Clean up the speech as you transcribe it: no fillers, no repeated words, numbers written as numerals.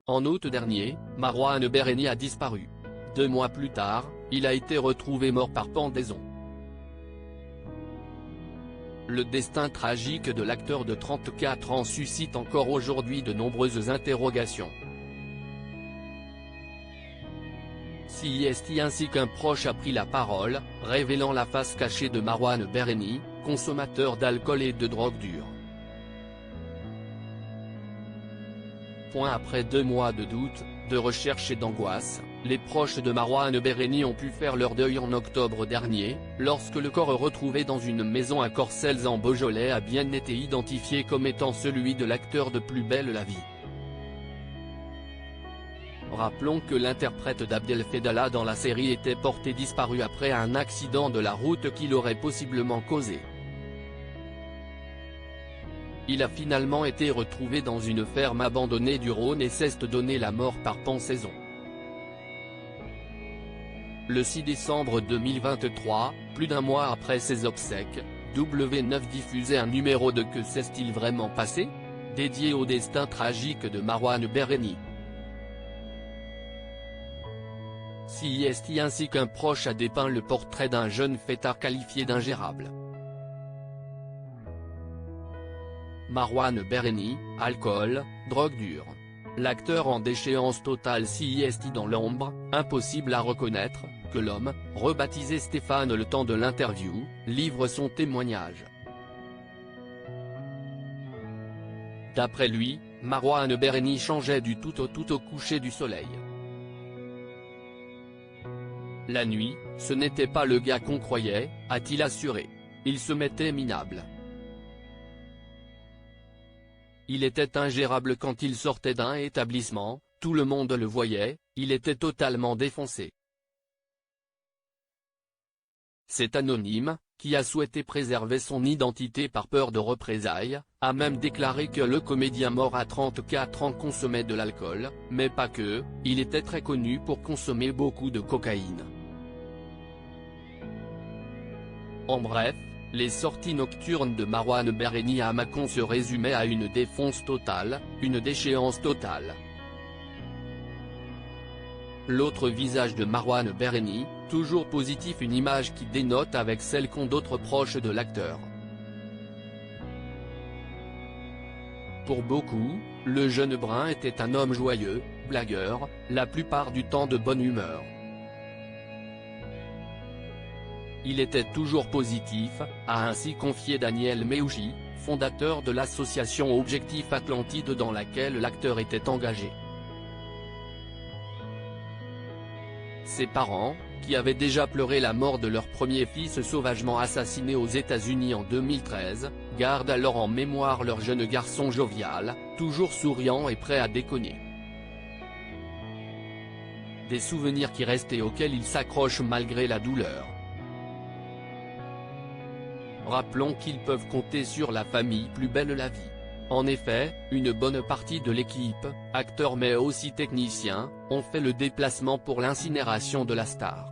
En août dernier, Marouane Bereni a disparu. 2 mois plus tard, il a été retrouvé mort par pendaison. Le destin tragique de l'acteur de 34 ans suscite encore aujourd'hui de nombreuses interrogations. CIST ainsi qu'un proche a pris la parole, révélant la face cachée de Marouane Bereni, consommateur d'alcool et de drogue dure. Après 2 mois de doute, de recherche et d'angoisse, les proches de Marouane Bereni ont pu faire leur deuil en octobre dernier, lorsque le corps retrouvé dans une maison à Corcelles en Beaujolais a bien été identifié comme étant celui de l'acteur de Plus belle la vie. Rappelons que l'interprète d'Abdel Fedala dans la série était porté disparu après un accident de la route qu'il aurait possiblement causé. Il a finalement été retrouvé dans une ferme abandonnée du Rhône et s'est donné la mort par pendaison. Le 6 décembre 2023, plus d'un mois après ses obsèques, W9 diffusait un numéro de Que s'est-il vraiment passé?, dédié au destin tragique de Marouane Bereni. CIST ainsi qu'un proche a dépeint le portrait d'un jeune fêtard qualifié d'ingérable. Marouane Bereni, alcool, drogue dure. L'acteur en déchéance totale CIST dans l'ombre, impossible à reconnaître, que l'homme, rebaptisé Stéphane le temps de l'interview, livre son témoignage. D'après lui, Marouane Bereni changeait du tout au coucher du soleil. La nuit, ce n'était pas le gars qu'on croyait, a-t-il assuré. Il se mettait minable. Il était ingérable quand il sortait d'un établissement, tout le monde le voyait, il était totalement défoncé. Cet anonyme, qui a souhaité préserver son identité par peur de représailles, a même déclaré que le comédien mort à 34 ans consommait de l'alcool, mais pas que, il était très connu pour consommer beaucoup de cocaïne. En bref, les sorties nocturnes de Marouane Bereni à Mâcon se résumaient à une défonce totale, une déchéance totale. L'autre visage de Marouane Bereni, toujours positif, une image qui dénote avec celle qu'ont d'autres proches de l'acteur. Pour beaucoup, le jeune brun était un homme joyeux, blagueur, la plupart du temps de bonne humeur. Il était toujours positif, a ainsi confié Daniel Méouchi, fondateur de l'association Objectif Atlantide dans laquelle l'acteur était engagé. Ses parents, qui avaient déjà pleuré la mort de leur premier fils sauvagement assassiné aux États-Unis en 2013, gardent alors en mémoire leur jeune garçon jovial, toujours souriant et prêt à déconner. Des souvenirs qui restent et auxquels ils s'accrochent malgré la douleur. Rappelons qu'ils peuvent compter sur la famille Plus belle la vie. En effet, une bonne partie de l'équipe, acteurs mais aussi techniciens, ont fait le déplacement pour l'incinération de la star.